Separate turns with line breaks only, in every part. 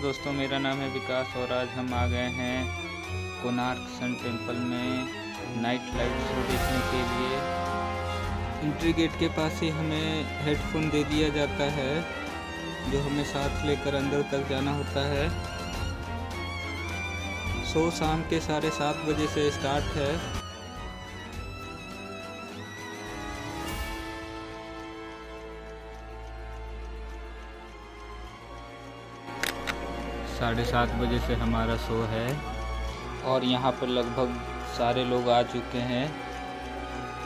दोस्तों, मेरा नाम है विकास और आज हम आ गए हैं कोणार्क सन टेम्पल में नाइट लाइट शो देखने के लिए। एंट्री गेट के पास ही हमें हेडफोन दे दिया जाता है जो हमें साथ लेकर अंदर तक जाना होता है। शो शाम के 7:30 बजे से स्टार्ट है। साढ़े 7 बजे से हमारा शो है और यहाँ पर लगभग सारे लोग आ चुके हैं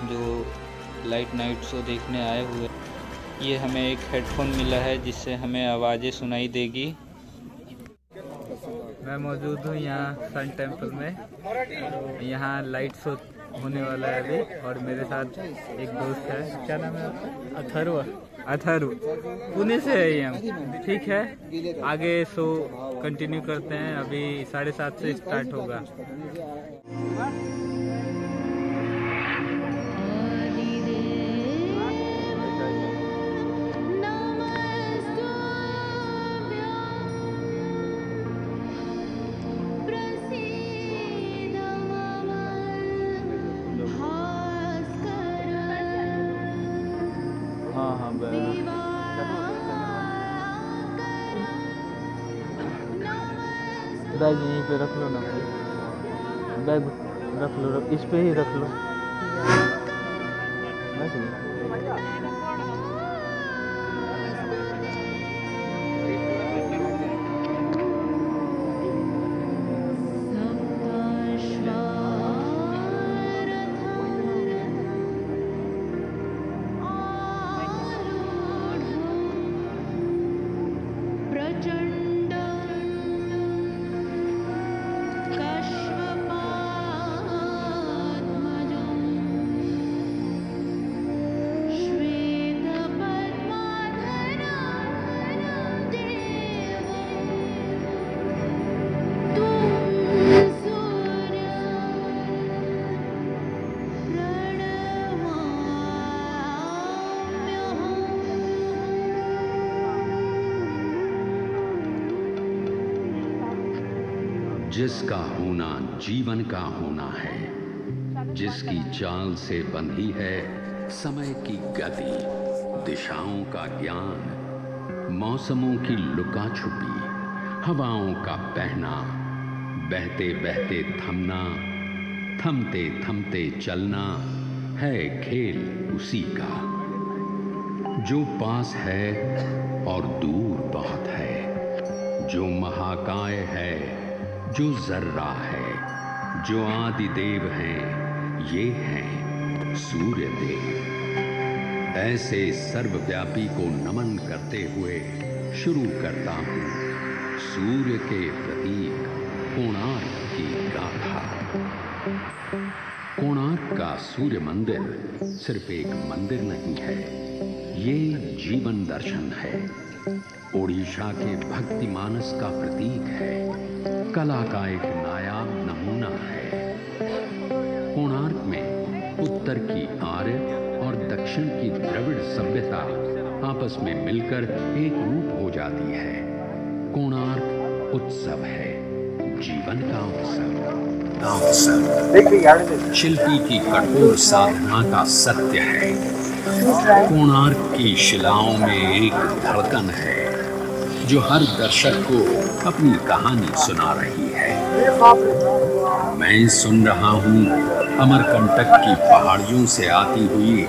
जो लाइट नाइट शो देखने आए हुए। ये हमें एक हेडफोन मिला है जिससे हमें आवाज़ें सुनाई देगी। मैं मौजूद हूँ यहाँ सन टेम्पल में। यहाँ लाइट शो होने वाला है अभी और मेरे साथ एक दोस्त है। क्या नाम है आपका? अथर्व। पुणे से है ये हम। ठीक है, आगे शो कंटिन्यू करते हैं। अभी 7:30 से स्टार्ट होगा। हाँ बैग यहीं पे रख लो ना भाई, बैग रख लो, इस पे ही रख लो।
जिसका होना जीवन का होना है, जिसकी चाल से बंधी है समय की गति, दिशाओं का ज्ञान, मौसमों की लुका छुपी, हवाओं का बहना, बहते बहते थमना, थमते थमते चलना है खेल उसी का। जो पास है और दूर बहुत है, जो महाकाय है, जो जर्रा है, जो आदि देव हैं, ये हैं सूर्य देव। ऐसे सर्वव्यापी को नमन करते हुए शुरू करता हूँ सूर्य के प्रतीक कोणार्क की गाथा। कोणार्क का सूर्य मंदिर सिर्फ एक मंदिर नहीं है, ये जीवन दर्शन है। ओडिशा के भक्ति मानस का प्रतीक है, कला का एक नायाब नमूना है। कोणार्क में उत्तर की आर्य और दक्षिण की द्रविड़ सभ्यता आपस में मिलकर एक रूप हो जाती है। कोणार्क उत्सव है, जीवन का उत्सव। शिल्पी की कठोर साधना का सत्य है। कोणार्क की शिलाओं में एक धड़कन है जो हर दर्शक को अपनी कहानी सुना रही है। मैं सुन रहा हूँ अमरकंटक की पहाड़ियों से आती हुई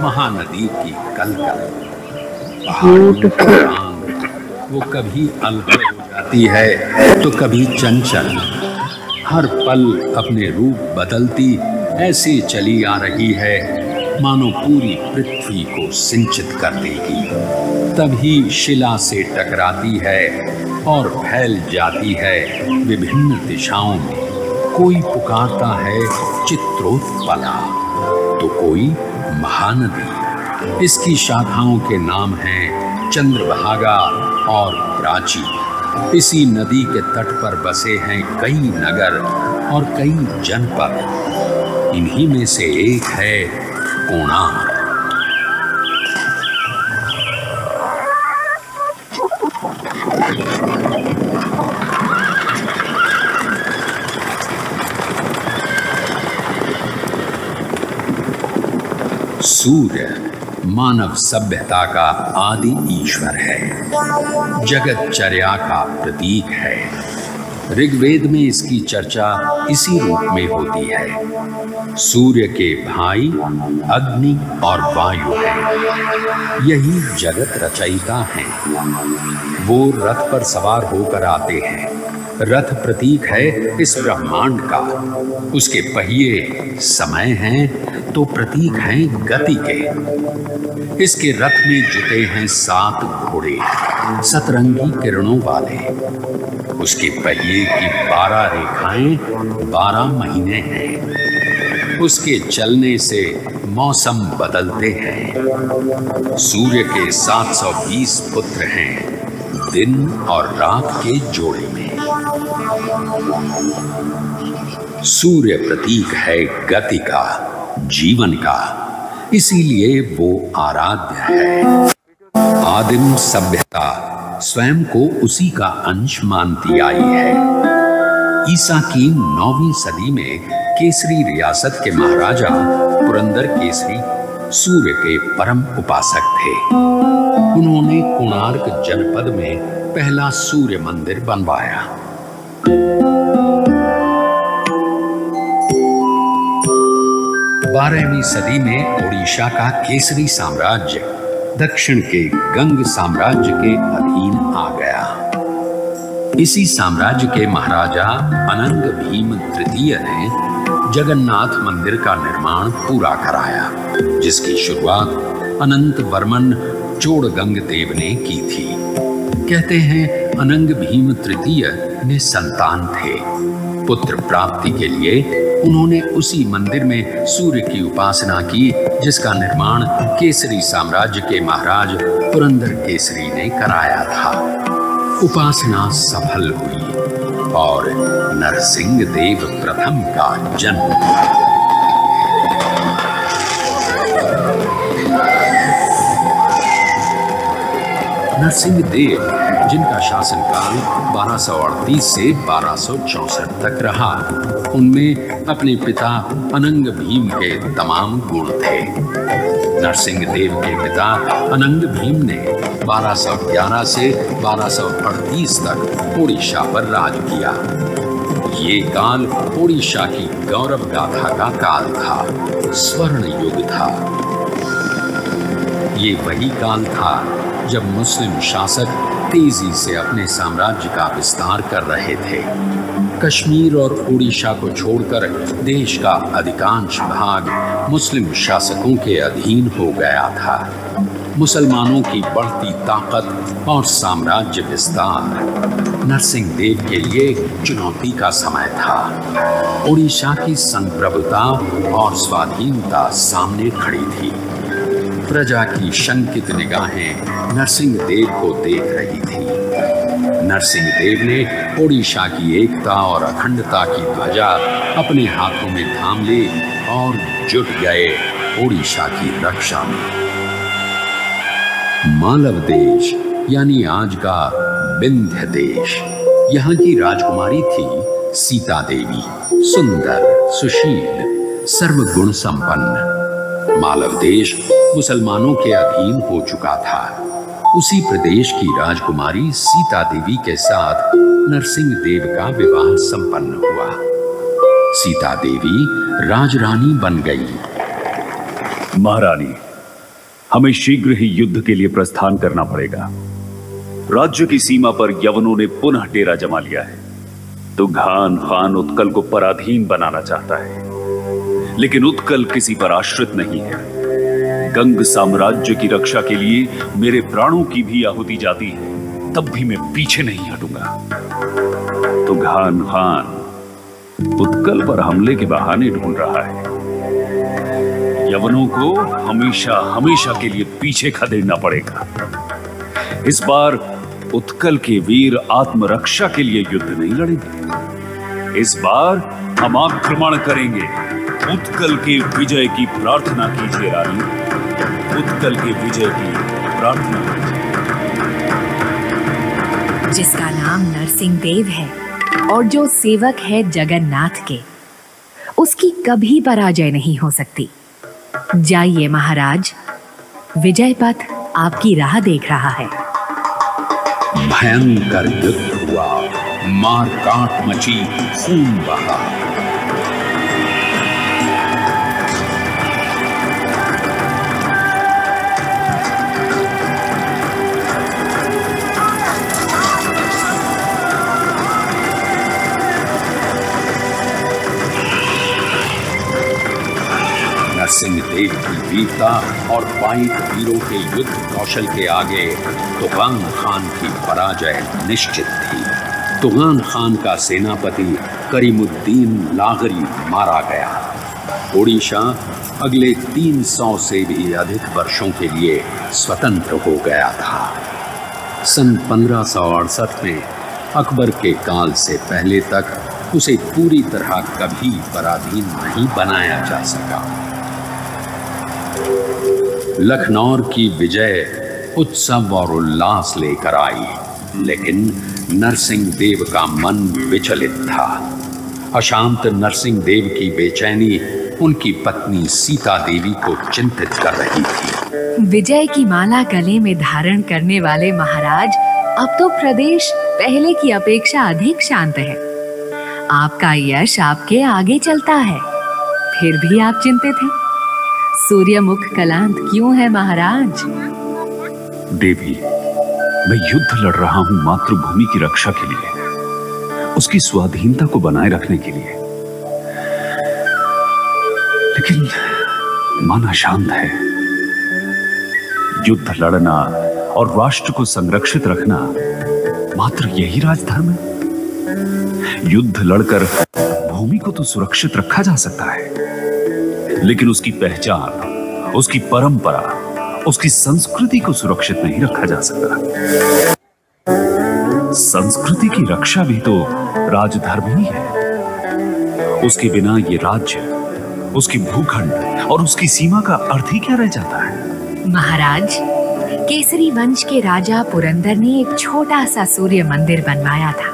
महानदी की कलकल। पहाड़ों की टांग वो कभी अलग हो जाती है तो कभी चंचल, हर पल अपने रूप बदलती ऐसे चली आ रही है मानो पूरी पृथ्वी को सिंचित कर देगी। तभी शिला से टकराती है और फैल जाती है विभिन्न दिशाओं में। कोई पुकारता है चित्रोत्पला तो कोई महानदी। इसकी शाखाओं के नाम हैं चंद्रभागा और प्राची। इसी नदी के तट पर बसे हैं कई नगर और कई जनपद। इन्हीं में से एक है कोणार्क। सूर्य मानव सभ्यता का आदि ईश्वर है, जगतचर्या का प्रतीक है। ऋग्वेद में इसकी चर्चा इसी रूप में होती है। सूर्य के भाई अग्नि और वायु हैं। यही जगत रचयिता हैं। वो रथ पर सवार होकर आते हैं। रथ प्रतीक है इस ब्रह्मांड का। उसके पहिए समय हैं तो प्रतीक हैं गति के। इसके रथ में जुटे हैं 7 घोड़े, सतरंगी किरणों वाले। उसके पहिए की 12 रेखाएं 12 महीने हैं। उसके चलने से मौसम बदलते हैं। सूर्य के 720 पुत्र हैं, दिन और रात के जोड़े में। सूर्य प्रतीक है गति का, जीवन का, इसीलिए वो आराध्य है। आदिम सभ्यता स्वयं को उसी का अंश मानती आई है। ईसा की 9वीं सदी में केसरी रियासत के महाराजा पुरंदर केसरी सूर्य के परम उपासक थे। उन्होंने कोणार्क जनपद में पहला सूर्य मंदिर बनवाया। 12वीं सदी में ओडिशा का केसरी साम्राज्य दक्षिण के गंग साम्राज्य के अधीन आ गया। इसी साम्राज्य के महाराजा अनंग भीम तृतीय ने जगन्नाथ मंदिर का निर्माण पूरा कराया, जिसकी शुरुआत अनंत वर्मन चोड़गंग देव ने की थी। कहते हैं अनंग भीम तृतीय ने संतान थे। पुत्र प्राप्ति के लिए उन्होंने उसी मंदिर में सूर्य की उपासना की, जिसका निर्माण केसरी साम्राज्य के महाराज पुरंदर केसरी ने कराया था। उपासना सफल हुई और नरसिंह देव प्रथम का जन्म हुआ। नरसिंह देव, जिनका शासनकाल 1238 से 1264 तक रहा, उनमें अपने पिता अनंग भीम के तमाम गुण थे। नरसिंह देव के पिता अनंग भीम ने 1211 से 1238 तक ओडिशा पर राज किया। ये काल ओडिशा की गौरव गाथा का काल था, स्वर्ण युग था। ये वही काल था जब मुस्लिम शासक तेजी से अपने साम्राज्य का विस्तार कर रहे थे। कश्मीर और ओडिशा को छोड़कर देश का अधिकांश भाग मुस्लिम शासकों के अधीन हो गया था। मुसलमानों की बढ़ती ताकत और साम्राज्य विस्तार नरसिंह देव के लिए चुनौती का समय था। ओडिशा की संप्रभुता और स्वाधीनता सामने खड़ी थी। प्रजा की शंकित निगाहें नरसिंह देव को देख रही थी। नरसिंह देव ने ओडिशा की एकता और अखंडता की ध्वजा अपने हाथों में थाम ली और जुट गए ओडिशा की रक्षा में। मालव देश यानी आज का विंध्य देश, यहाँ की राजकुमारी थी सीता देवी, सुंदर, सुशील, सर्वगुण संपन्न। मालव देश मुसलमानों के अधीन हो चुका था। उसी प्रदेश की राजकुमारी सीता देवी के साथ नरसिंह देव का विवाह संपन्न हुआ। सीता देवी राजरानी बन गई।
महारानी, हमें शीघ्र ही युद्ध के लिए प्रस्थान करना पड़ेगा। राज्य की सीमा पर यवनों ने पुनः डेरा जमा लिया है। तुघान खान उत्कल को पराधीन बनाना चाहता है, लेकिन उत्कल किसी पर आश्रित नहीं है। गंग साम्राज्य की रक्षा के लिए मेरे प्राणों की भी आहुति जाती है, तब भी मैं पीछे नहीं हटूंगा। तुघान खान उत्कल पर हमले के बहाने ढूंढ रहा है। यवनों को हमेशा हमेशा के लिए पीछे खदेड़ना पड़ेगा। इस बार उत्कल के वीर आत्मरक्षा के लिए युद्ध नहीं लड़ेंगे। इस बार हम आक्रमण करेंगे। उत्कल के विजय की प्रार्थना कीजिए रानी, उत्कल के विजय की प्रार्थना कीजिए।
जिसका नाम नरसिंह देव है और जो सेवक है जगन्नाथ के, उसकी कभी पराजय नहीं हो सकती। जाइए महाराज, विजय पथ आपकी राह देख रहा है।
भयंकर युद्ध हुआ, मार काट मची, खून बहा। नरसिंह देव की वीरता और बाइक वीरों के युद्ध कौशल के आगे तुगान खान की पराजय निश्चित थी। तुगान खान का सेनापति करीमुद्दीन लागरी मारा गया। ओडिशा अगले 300 से भी अधिक वर्षों के लिए स्वतंत्र हो गया था। सन 1568 में अकबर के काल से पहले तक उसे पूरी तरह कभी पराधीन नहीं बनाया जा सका। लखनऊ की विजय उत्सव और उल्लास लेकर आई, लेकिन नरसिंह देव का मन विचलित था। अशांत नरसिंह देव की बेचैनी उनकी पत्नी सीता देवी को चिंतित कर रही थी।
विजय की माला गले में धारण करने वाले महाराज, अब तो प्रदेश पहले की अपेक्षा अधिक शांत है। आपका यश आपके आगे चलता है, फिर भी आप चिंतित हैं। सूर्यमुख कलांत क्यों है महाराज?
देवी, मैं युद्ध लड़ रहा हूं मातृभूमि की रक्षा के लिए, उसकी स्वाधीनता को बनाए रखने के लिए, लेकिन मन अशांत है। युद्ध लड़ना और राष्ट्र को संरक्षित रखना मात्र यही राजधर्म है। युद्ध लड़कर भूमि को तो सुरक्षित रखा जा सकता है, लेकिन उसकी पहचान, उसकी परंपरा, उसकी संस्कृति को सुरक्षित नहीं रखा जा सकता। संस्कृति की रक्षा भी तो राजधर्म ही है। उसके बिना ये राज्य, उसकी भूखंड और उसकी सीमा का अर्थ ही क्या रह जाता है?
महाराज, केसरी वंश के राजा पुरंदर ने एक छोटा सा सूर्य मंदिर बनवाया था।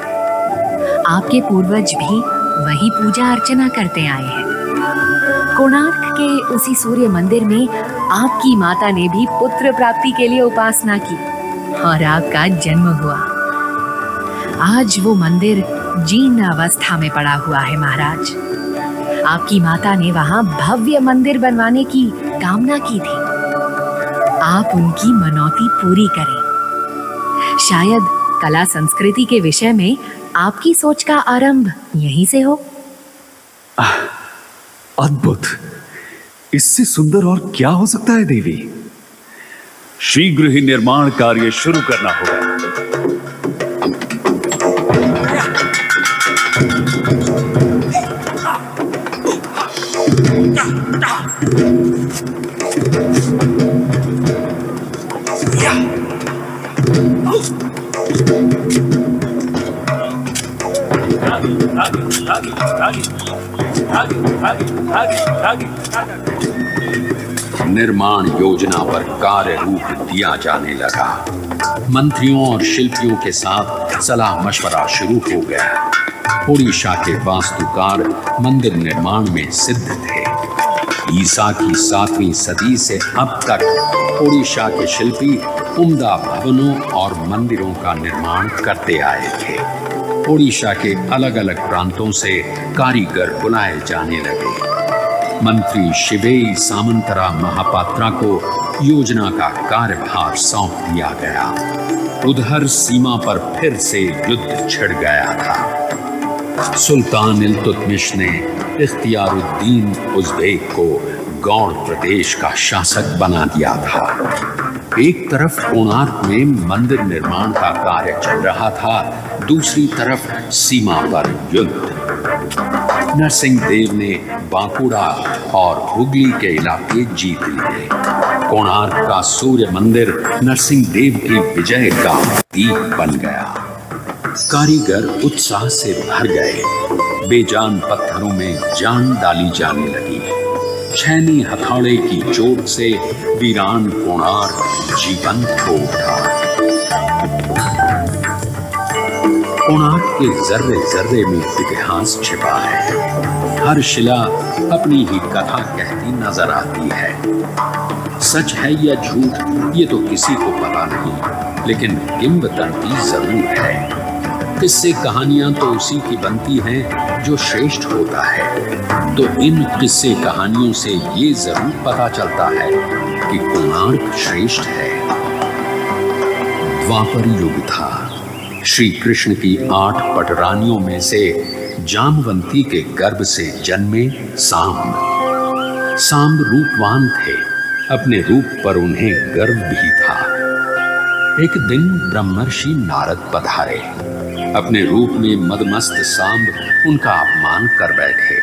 आपके पूर्वज भी वही पूजा अर्चना करते आए हैं। कोणार्क के उसी सूर्य मंदिर में आपकी माता ने भी पुत्र प्राप्ति के लिए उपासना की और आपका जन्म हुआ। आज वो मंदिर जीर्ण अवस्था में पड़ा हुआ है महाराज। आपकी माता ने वहां भव्य मंदिर बनवाने की कामना की थी। आप उनकी मनौती पूरी करें। शायद कला संस्कृति के विषय में आपकी सोच का आरंभ यहीं से हो।
अद्भुत! इससे सुंदर और क्या हो सकता है देवी? शीघ्र ही निर्माण कार्य शुरू करना होगा।
निर्माण योजना पर कार्य रूप दिया जाने लगा। मंत्रियों और शिल्पियों के साथ सलाह मशवरा शुरू हो गया। ओडिशा के वास्तुकार मंदिर निर्माण में सिद्ध थे। ईसा की 7वीं सदी से अब तक ओडिशा के शिल्पी उम्दा भवनों और मंदिरों का निर्माण करते आए थे। ओडिशा के अलग अलग प्रांतों से कारीगर बुलाए जाने लगे। मंत्री शिवेई सामंतरा महापात्रा को योजना का कार्यभार सौंप दिया गया। उधर सीमा पर फिर से युद्ध छिड़ गया था। सुल्तान इल्तुतमिश ने इख्तियारुद्दीन उज़्बेक को गौड़ प्रदेश का शासक बना दिया था। एक तरफ कोणार्क में मंदिर निर्माण का कार्य चल रहा था, दूसरी तरफ सीमा पर युद्ध। नरसिंह देव ने बांकुड़ा और हुगली के इलाके जीत लिए। कोणार्क का सूर्य मंदिर नरसिंह देव की विजय का प्रतीक बन गया। कारीगर उत्साह से भर गए। बेजान पत्थरों में जान डाली जाने लगी। छैनी हथौड़े की चोट से वीरान कोणार्क जीवंत हो उठा। कोणार्क के जर्रे जर्रे में इतिहास छिपा है। हर शिला अपनी ही कथा कहती नजर आती है। सच है या झूठ ये तो किसी को पता नहीं, लेकिन किंवदंती जरूर है। किस्से कहानियां तो उसी की बनती हैं जो श्रेष्ठ होता है। तो इन किस्से कहानियों से ये जरूर पता चलता है कि कोणार्क श्रेष्ठ है। द्वापर युग था। श्री कृष्ण की 8 पटरानियों में से जामवंती के गर्भ से जन्मे सांब। सांब रूपवान थे, अपने रूप पर उन्हें गर्व भी था। एक दिन ब्रह्मर्षि नारद पधारे। अपने रूप में मदमस्त सांब उनका अपमान कर बैठे।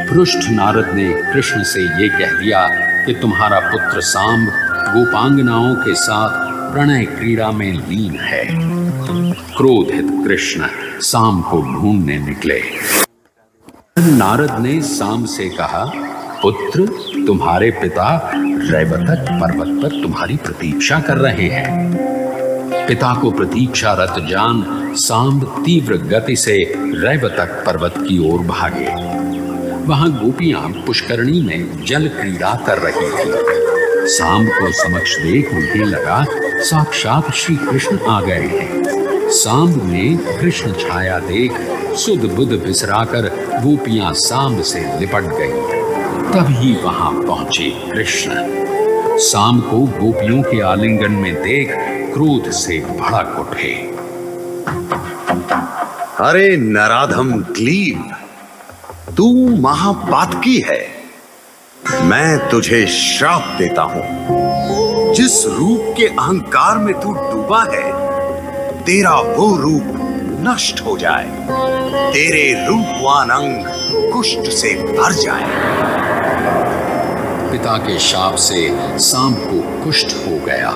पृष्ठ नारद ने कृष्ण से ये कह दिया कि तुम्हारा पुत्र सांब गोपांगनाओं के साथ प्रणय क्रीड़ा में लीन है। क्रोधित कृष्ण सांब को ढूंढने निकले। नारद ने सांब से कहा, पुत्र, तुम्हारे पिता रैवतक पर्वत पर तुम्हारी प्रतीक्षा कर रहे हैं। पिता को प्रतीक्षारत जान सांब तीव्र गति से रैवतक पर्वत की ओर भागे। वहां गोपियां पुष्करणी में जल क्रीड़ा कर रही थी। सांब को समक्ष देख उन्हें लगा साक्षात श्री कृष्ण आ गए हैं। सांब ने कृष्ण छाया देख सुध बुध बिसराकर गोपियां सांब से लिपट गईं। तभी वहां पहुंचे कृष्ण। सांब को गोपियों के आलिंगन में देख क्रोध से भड़क उठे।
अरे नराधम ग्लीब, तू महापातकी है। मैं तुझे श्राप देता हूं। जिस रूप के अहंकार में तू डूबा है, तेरा वो रूप नष्ट हो जाए। तेरे रूपवान अंग कुष्ठ से भर जाए।
पिता के शाप से सांब को कुष्ठ हो गया।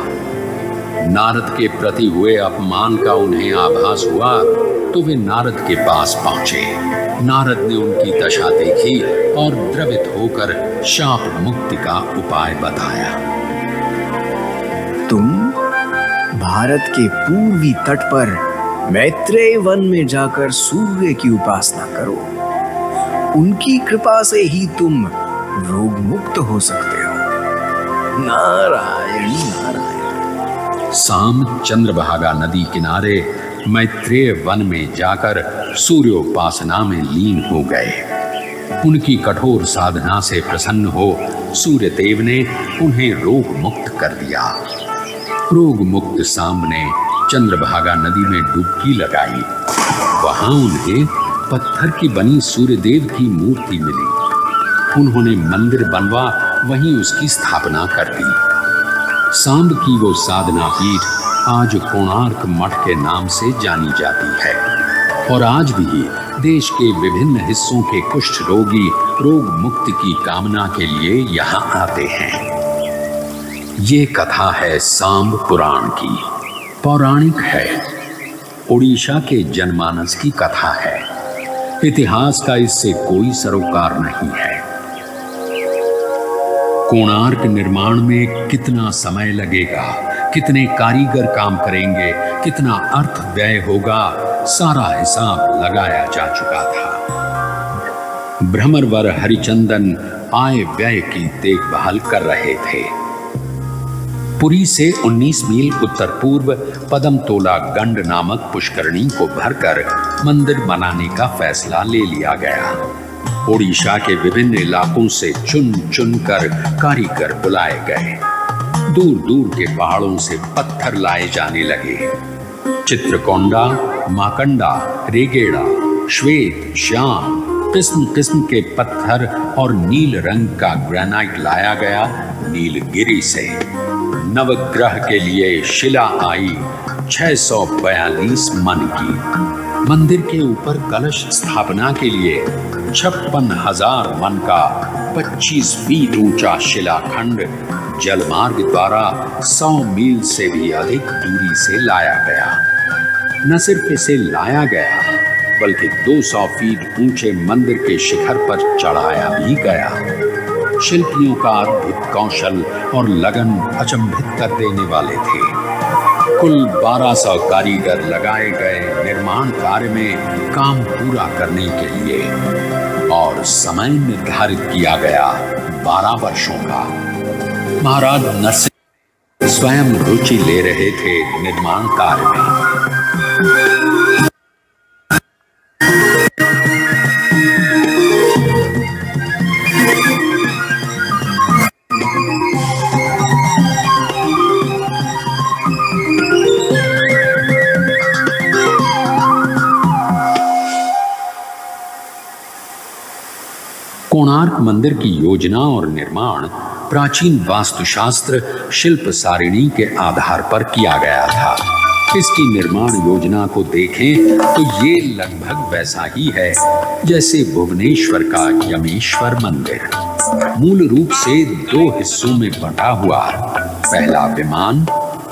नारद के प्रति हुए अपमान का उन्हें आभास हुआ तो वे नारद के पास पहुंचे। नारद ने उनकी दशा देखी और द्रवित होकर शाप मुक्ति का उपाय बताया।
तुम भारत के पूर्वी तट पर मैत्रेय वन में जाकर सूर्य की उपासना करो। उनकी कृपा से ही तुम रोग मुक्त हो सकते हो। नारायण नारायण।
सांब चंद्रभागा नदी किनारे मैत्रेय वन में जाकर सूर्योपासना में लीन हो गए। उनकी कठोर साधना से प्रसन्न हो सूर्यदेव ने उन्हें रोग मुक्त कर दिया। रोग मुक्त सांब ने चंद्रभागा नदी में डुबकी लगाई। वहां उन्हें पत्थर की बनी सूर्यदेव की मूर्ति मिली। उन्होंने मंदिर बनवा वहीं उसकी स्थापना कर दी। सांब की वो साधना पीठ आज कोणार्क मठ के नाम से जानी जाती है और आज भी देश के विभिन्न हिस्सों के कुष्ठ रोगी रोग मुक्ति की कामना के लिए यहाँ आते हैं। ये कथा है सांब पुराण की, पौराणिक है। उड़ीसा के जनमानस की कथा है। इतिहास का इससे कोई सरोकार नहीं है। कोणार्क निर्माण में कितना समय लगेगा, कितने कारीगर काम करेंगे, कितना अर्थ व्यय होगा, सारा हिसाब लगाया जा चुका था। भ्रमरवर हरिचंदन आय व्यय की देखभाल कर रहे थे। पुरी से 19 मील उत्तर पूर्व पदमतोला गंड नामक पुष्करणी को भरकर मंदिर बनाने का फैसला ले लिया गया। ओडिशा के विभिन्न इलाकों से चुन चुन कर कारीगर बुलाए गए। दूर दूर के पहाड़ों से पत्थर लाए जाने लगे। चित्रकोंडा, माकंडा, रेगेड़ा, श्वेत, श्याम, किस्म किस्म के पत्थर और नील रंग का ग्रेनाइट लाया गया नीलगिरी से। नवग्रह के लिए शिला आई 642 मन की। मंदिर के ऊपर कलश स्थापना के लिए 56,000 मन का 25 फीट ऊंचा शिलाखंड जलमार्ग द्वारा 100 मील से भी अधिक दूरी से लाया गया। न सिर्फ इसे लाया गया बल्कि 200 फीट ऊंचे मंदिर के शिखर पर चढ़ाया भी गया। शिल्पियों का अद्भुत कौशल और लगन अचंभित कर देने वाले थे। कुल 1200 कारीगर लगाए गए निर्माण कार्य में काम पूरा करने के लिए और समय निर्धारित किया गया 12 वर्षों का। महाराज नरसिंह स्वयं रुचि ले रहे थे निर्माण कार्य में। कोणार्क मंदिर की योजना और निर्माण प्राचीन वास्तुशास्त्र शिल्प सारिणी के आधार पर किया गया था। इसकी निर्माण योजना को देखें तो ये लगभग वैसा ही है जैसे भुवनेश्वर का यमेश्वर मंदिर। मूल रूप से 2 हिस्सों में बंटा हुआ, पहला विमान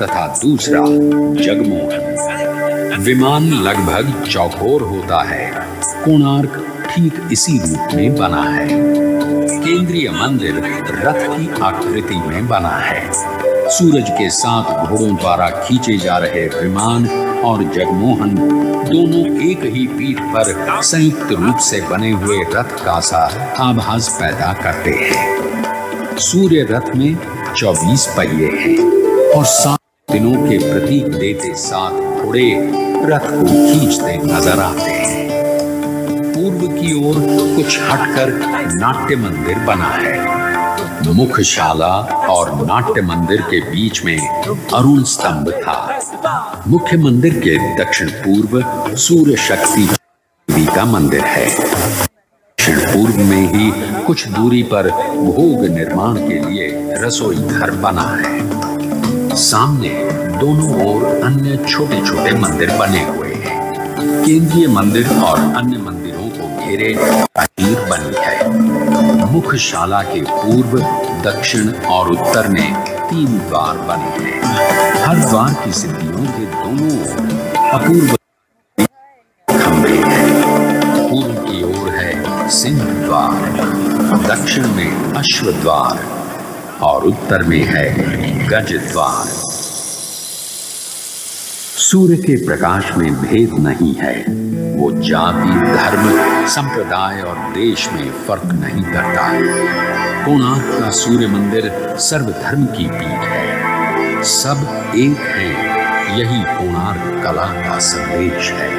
तथा दूसरा जगमोहन। विमान लगभग चौकोर होता है, कोणार्क ठीक इसी रूप में बना है। केंद्रीय मंदिर रथ की आकृति में बना है। सूरज के 7 घोड़ों द्वारा खींचे जा रहे विमान और जगमोहन दोनों एक ही पीठ पर संयुक्त रूप से बने हुए रथ का सा आभास पैदा करते हैं। सूर्य रथ में 24 पहिए हैं और 7 दिनों के प्रतीक देते 7 घोड़े रथ को खींचते नजर आते हैं। पूर्व की ओर कुछ हटकर नाट्य मंदिर बना है। मुख्यशाला और नाट्य मंदिर के बीच में अरुण स्तंभ था। मुख्य मंदिर के दक्षिण पूर्व सूर्य शक्ति देवी का मंदिर है। दक्षिण पूर्व में ही कुछ दूरी पर भोग निर्माण के लिए रसोई घर बना है। सामने दोनों ओर अन्य छोटे छोटे मंदिर बने हुए हैं। केंद्रीय मंदिर और अन्य मंदिरों को घेरे प्राचीर बनी है। मुख्यशाला के पूर्व, दक्षिण और उत्तर में 3 द्वार बने हैं। हर द्वार की सिद्धियों के दोनों ओर अपूर्व खंभे हैं। पूर्व की ओर है सिंह द्वार, दक्षिण में अश्व द्वार और उत्तर में है गज द्वार। सूर्य के प्रकाश में भेद नहीं है। वो जाति, धर्म, संप्रदाय और देश में फर्क नहीं करता। कोणार्क का सूर्य मंदिर सर्वधर्म की पीठ है। सब एक हैं, यही कोणार्क कला का संदेश है।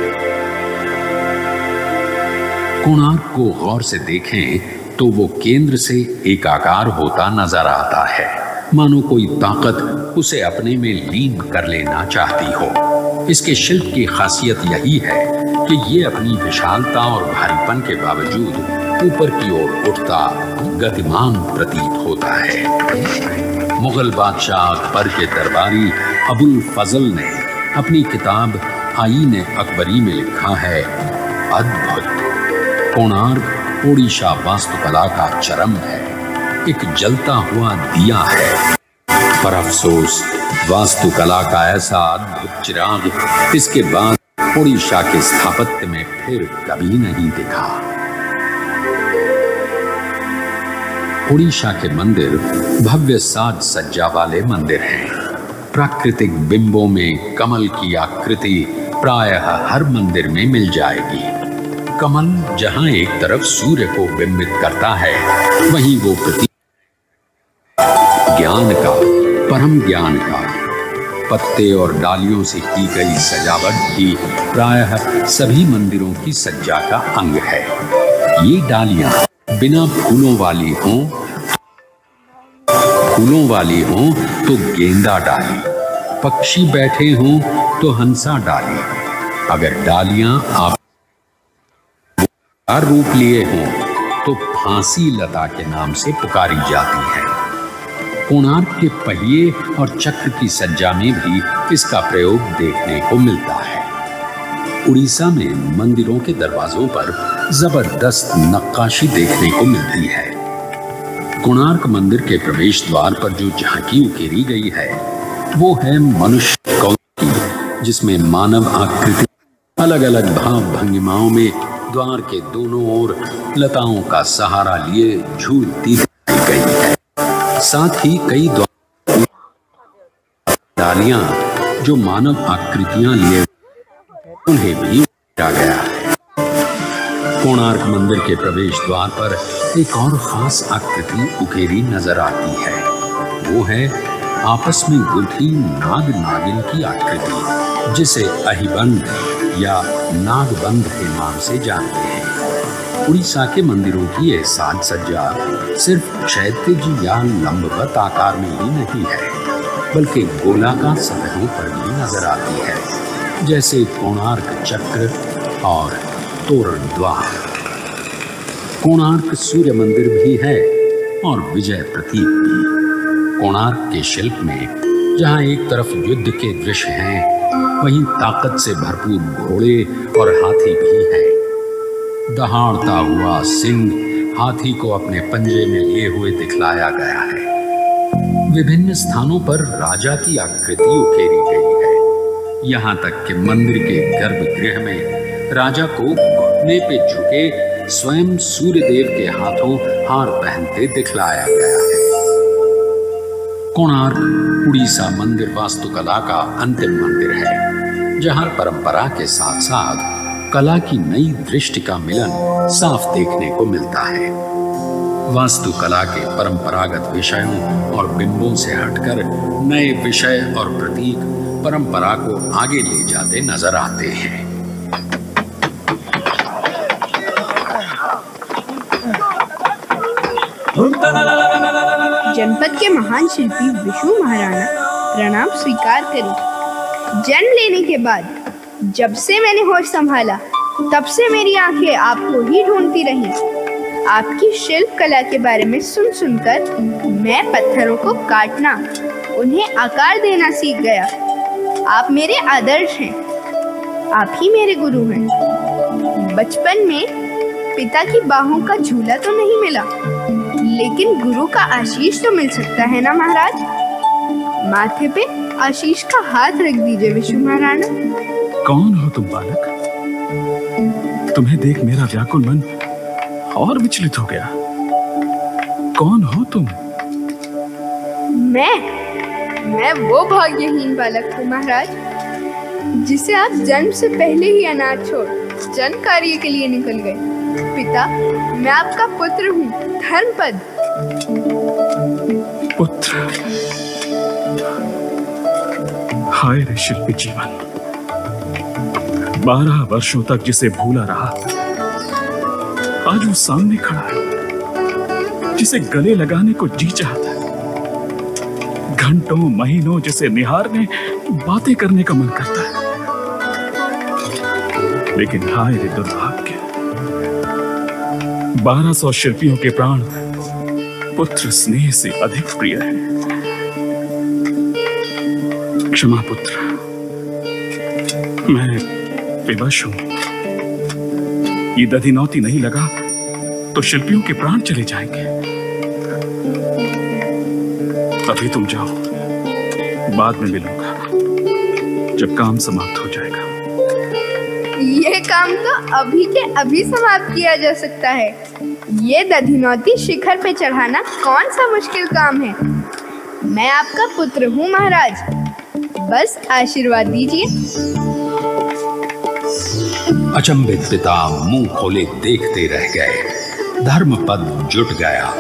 कोणार्क को गौर से देखें तो वो केंद्र से एकाकार होता नजर आता है, मानो कोई ताकत उसे अपने में लीन कर लेना चाहती हो। इसके शिल्प की खासियत यही है कि ये अपनी विशालता और भारीपन के बावजूद ऊपर की ओर उठता गतिमान प्रतीत होता है। मुगल बादशाह अकबर के दरबारी अबुल फजल ने अपनी किताब आईन अकबरी में लिखा है, अद्भुत कोणार्क ओडिशा वास्तुकला का चरम है, एक जलता हुआ दिया है। पर अफसोस वास्तुकला का ऐसा अद्भुत चिराग इसके बाद ओडिशा के स्थापत्य में फिर कभी नहीं दिखा। ओडिशा के मंदिर भव्य साज सज्जा वाले मंदिर हैं। प्राकृतिक बिंबों में कमल की आकृति प्रायः हर मंदिर में मिल जाएगी। कमल जहां एक तरफ सूर्य को बिंबित करता है, वहीं वो प्रतीक ज्ञान का, परम ज्ञान का, पत्ते और डालियों से की गई सजावट भी प्रायः सभी मंदिरों की सज्जा का अंग है। ये डालियां बिना फूलों वाली हों तो गेंदा डाली, पक्षी बैठे हों तो हंसा डाली। अगर डालियां आप रूप लिए हों तो फांसी लता के नाम से पुकारी जाती है। कोणार्क के पहिए और चक्र की सज्जा में भी इसका प्रयोग देखने को मिलता है। उड़ीसा में मंदिरों के दरवाजों पर जबरदस्त नक्काशी देखने को मिलती है। कोणार्क मंदिर के प्रवेश द्वार पर जो झांकी उकेरी गई है वो है मनुष्य कौल की, जिसमें मानव आकृति अलग अलग भाव भंगिमाओं में द्वार के दोनों ओर लताओं का सहारा लिए झूलती दिखाई गई है। साथ ही कई डालियां जो मानव आकृतियां लिए उन्हें भी उकेरा गया है। कोणार्क मंदिर के प्रवेश द्वार पर एक और खास आकृति उकेरी नजर आती है। वो है आपस में गुथी नाग नागिन की आकृति, जिसे अहिबंध या नागबंध के नाम से जानते हैं। उड़ीसा के मंदिरों की यह साज सज्जा सिर्फ क्षैतिज या लंबवत आकार में ही नहीं है, बल्कि गोलाकार सतहों पर भी नजर आती है, जैसे कोणार्क चक्र और तोरण द्वार। कोणार्क सूर्य मंदिर भी है और विजय प्रतीक भी। कोणार्क के शिल्प में जहां एक तरफ युद्ध के दृश्य हैं, वहीं ताकत से भरपूर घोड़े और हाथी भी हैं। दहाड़ता हुआ सिंह हाथी को अपने पंजे में लिए हुए दिखलाया गया है। विभिन्न स्थानों पर राजा की आकृति उकेरी गई है। यहाँ तक कि मंदिर के गर्भगृह में राजा को घुटने पे झुके स्वयं सूर्यदेव के हाथों हार पहनते दिखलाया गया है। कोणार्क उड़ीसा मंदिर वास्तुकला का अंतिम मंदिर है, जहां परंपरा के साथ साथ कला की नई दृष्टि का मिलन साफ देखने को मिलता है। वास्तुकला के परंपरागत विषयों और बिंबों से हटकर नए विषय और प्रतीक परंपरा को आगे ले जाते नजर आते हैं।
जनपद के महान शिल्पी विष्णु महाराणा, प्रणाम स्वीकार करें। जन्म लेने के बाद जब से मैंने होश संभाला, तब से मेरी आंखें आपको ही ढूंढती रहीं। आपकी शिल्प कला के बारे में सुन सुनकर मैं पत्थरों को काटना, उन्हें आकार देना सीख गया। आप मेरे आदर्श हैं, आप ही मेरे गुरु हैं। बचपन में पिता की बाहों का झूला तो नहीं मिला, लेकिन गुरु का आशीष तो मिल सकता है ना महाराज। माथे पे आशीष का हाथ रख दीजिए विष्णु महाराणा।
कौन हो तुम बालक? तुम्हें देख मेरा व्याकुल मन और विचलित हो गया। कौन हो तुम?
मैं वो भाग्यहीन बालक हूँ महाराज, जिसे आप जन्म से पहले ही अनाथ छोड़ जन कार्य के लिए निकल गए। पिता, मैं आपका पुत्र हूँ, धर्मपद।
पुत्र? हाय रे शिल्पी जीवन, 12 वर्षों तक जिसे भूला रहा, आज वो सामने खड़ा है, जिसे गले लगाने को जी चाहता है। घंटों महीनों जिसे निहारने, बातें करने का मन करता है। लेकिन हाय रे दुर्भाग्य, 1200 शिल्पियों के प्राण पुत्र स्नेह से अधिक प्रिय है। क्षमा पुत्र, मैं विवश हूं। ये दधिनौती नहीं लगा तो शिल्पियों के प्राण चले जाएंगे। अभी तुम जाओ, बाद में मिलूंगा जब काम समाप्त हो जाएगा।
ये काम तो अभी के अभी समाप्त किया जा सकता है। ये दधिनौती शिखर पे चढ़ाना कौन सा मुश्किल काम है। मैं आपका पुत्र हूँ महाराज, बस आशीर्वाद दीजिए।
अचंभित पिता मुंह खोले देखते रह गए। धर्मपद जुट गया।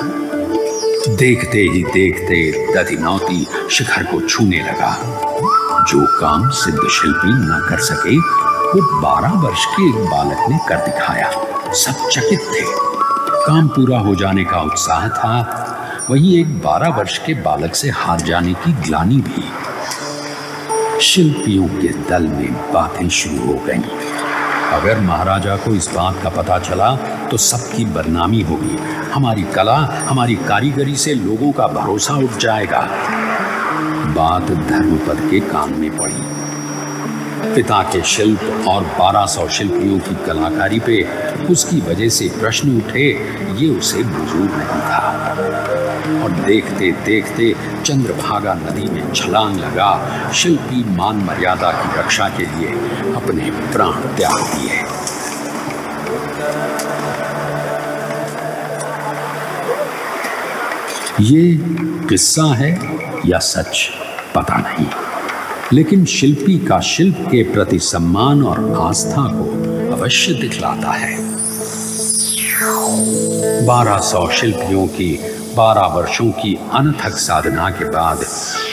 देखते ही देखते दधिनौती शिखर को छूने लगा। जो काम सिद्ध शिल्पी न कर सके, वो 12 वर्ष के एक बालक ने कर दिखाया। सब चकित थे। काम पूरा हो जाने का उत्साह था, वहीं एक 12 वर्ष के बालक से हार जाने की ग्लानि भी। शिल्पियों के दल में बातें शुरू हो गईं। अगर महाराजा को इस बात का पता चला तो सबकी बदनामी होगी। हमारी कला, हमारी कारीगरी से लोगों का भरोसा उठ जाएगा। बात धर्मपद के कान में पड़ी। पिता के शिल्प और 1200 शिल्पियों की कलाकारी पे उसकी वजह से प्रश्न उठे, ये उसे मंजूर नहीं था। और देखते देखते चंद्रभागा नदी में छलांग लगा। शिल्पी मान मर्यादा की रक्षा के लिए अपने प्राण त्याग दिए। ये किस्सा है या सच पता नहीं, लेकिन शिल्पी का शिल्प के प्रति सम्मान और आस्था को अवश्य दिखलाता है। 1200 शिल्पियों की 12 वर्षों की अनथक साधना के बाद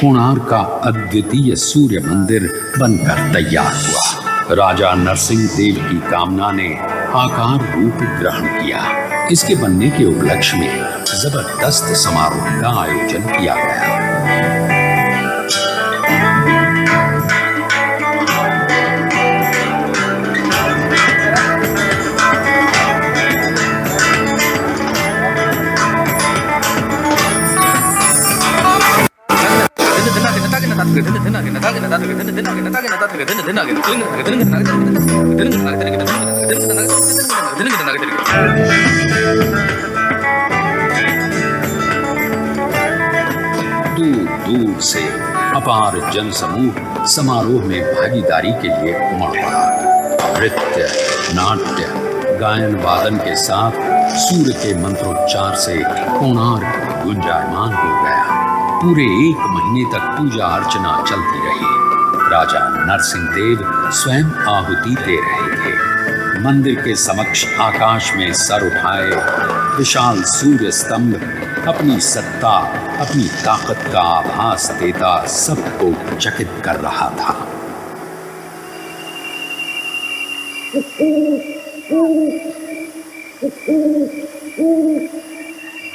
कोणार्क का अद्वितीय सूर्य मंदिर बनकर तैयार हुआ। राजा नरसिंह देव की कामना ने आकार रूप ग्रहण किया। इसके बनने के उपलक्ष्य में जबरदस्त समारोह का आयोजन किया गया। दूर दूर से अपार जनसमूह समारोह में भागीदारी के लिए उमड़ पड़ा। नृत्य, नाट्य, गायन वादन के साथ सूर्य के मंत्रोच्चार से कोणार्क गुंजायमान हो गया। पूरे 1 महीने तक पूजा अर्चना चलती रही। राजा नरसिंह देव स्वयं आहुति दे रहे थे। मंदिर के समक्ष आकाश में सर उठाए विशाल सूर्य स्तंभ अपनी सत्ता, अपनी ताकत का आभास देता सबको चकित कर रहा था।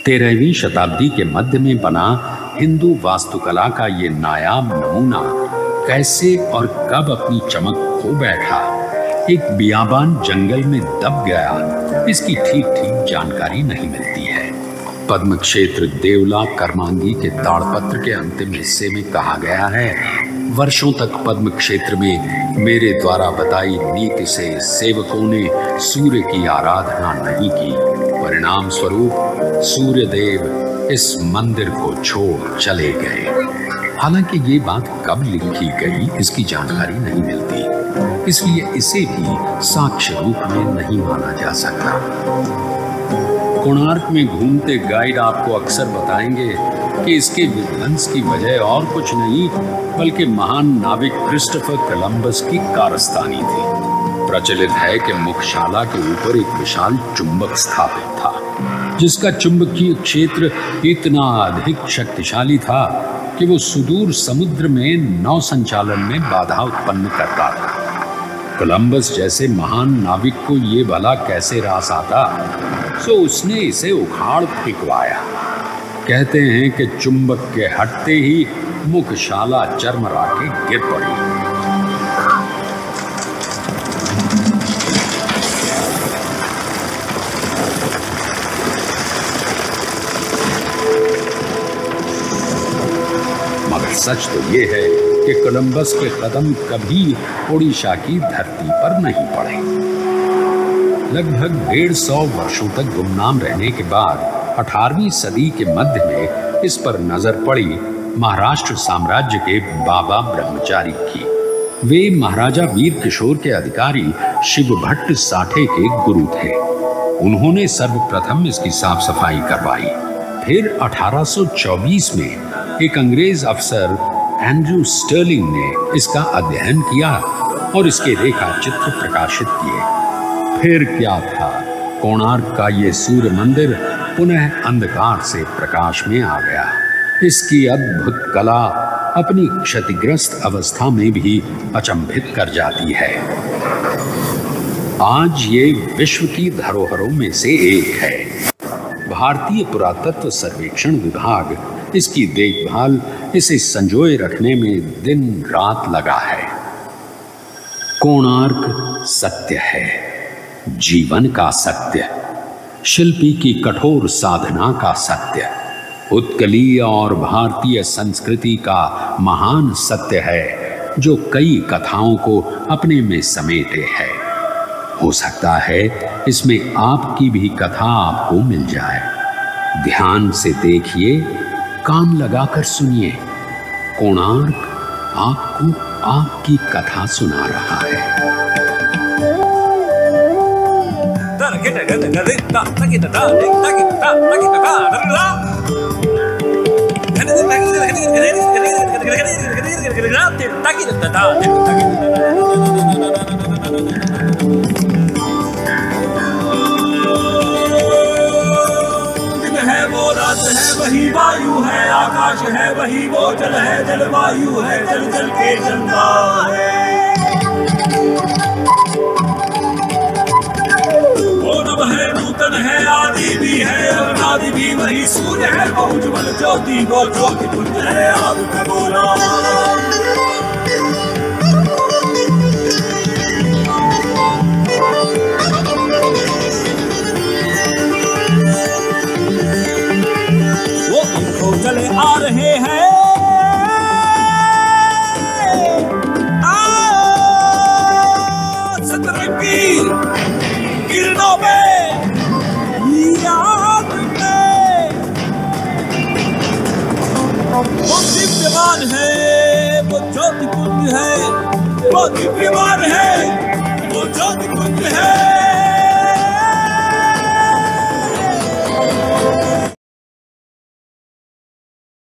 तेरहवीं शताब्दी के मध्य में बना हिंदू वास्तुकला का ये नायाब नमूना कैसे और कब अपनी चमक खो बैठा, एक बियाबान जंगल में दब गया, इसकी ठीक ठीक जानकारी नहीं मिलती है। पद्म क्षेत्र देवला कर्मांगी के ताड़पत्र के अंतिम हिस्से में कहा गया है, वर्षों तक पद्म क्षेत्र में मेरे द्वारा बताई नीति से सेवकों ने सूर्य की आराधना नहीं की। परिणाम स्वरूप सूर्य देव इस मंदिर को छोड़ चले गए। हालांकि ये बात कब लिखी गई इसकी जानकारी नहीं मिलती, इसलिए इसे भी साक्ष्य रूप में नहीं माना जा सकता। कोणार्क में घूमते गाइड आपको अक्सर बताएंगे कि इसके विध्वंस की वजह और कुछ नहीं बल्कि महान नाविक क्रिस्टोफर कोलंबस की कारस्तानी थी। प्रचलित है कि मुख्यशाला के ऊपर एक विशाल चुंबक स्थापित था, जिसका चुंबकीय क्षेत्र इतना अधिक शक्तिशाली था कि वो सुदूर समुद्र में नौ संचालन में बाधा उत्पन्न करता था। कोलंबस जैसे महान नाविक को ये भला कैसे रास आता, सो उसने इसे उखाड़ फेंकवाया। कहते हैं कि चुंबक के हटते ही मुख्यशाला चरमरा के गिर पड़ी। मगर सच तो ये है कि कोलंबस के कदम कभी ओडिशा की धरती पर नहीं पड़े। लगभग 150 वर्षों तक गुमनाम रहने के बाद 18वीं सदी के मध्य में इस पर नजर पड़ी महाराष्ट्र साम्राज्य के बाबा ब्रह्मचारी की। वे महाराजा वीर किशोर के अधिकारी शिव भट्ट साठे के गुरु थे। उन्होंने सर्वप्रथम इसकी साफ सफाई करवाई। फिर 1824 में एक अंग्रेज अफसर एंड्रू स्टर्लिंग ने इसका अध्ययन किया और इसके रेखा चित्र प्रकाशित किए। फिर क्या था, कोणार्क का ये सूर्य मंदिर पुनः अंधकार से प्रकाश में आ गया। इसकी अद्भुत कला अपनी क्षतिग्रस्त अवस्था में भी अचंभित कर जाती है। आज ये विश्व की धरोहरों में से एक है। भारतीय पुरातत्व सर्वेक्षण विभाग इसकी देखभाल, इसे संजोए रखने में दिन रात लगा है। कोणार्क सत्य है, जीवन का सत्य, शिल्पी की कठोर साधना का सत्य, उत्कलीय और भारतीय संस्कृति का महान सत्य है, जो कई कथाओं को अपने में समेटे है। हो सकता है इसमें आपकी भी कथा आपको मिल जाए। ध्यान से देखिए, कान लगाकर सुनिए, कोणार्क आपको आपकी कथा सुना रहा है।
है वो रात है वही वायु है, आकाश है वही वो जल है, जलवायु है जल जल के चंदा है। वो नव है नूतन है आदि भी है अनादि भी वही सूर्य है, वो उज्ज्वल ज्योति वो ज्योति पुंज है आग का गोला। चले आ रहे हैं सतरंगी किरणों में याद में वो दिव्यमान है वो ज्योति पुंज है, वो दिव्यमान है वो ज्योति पुंज है।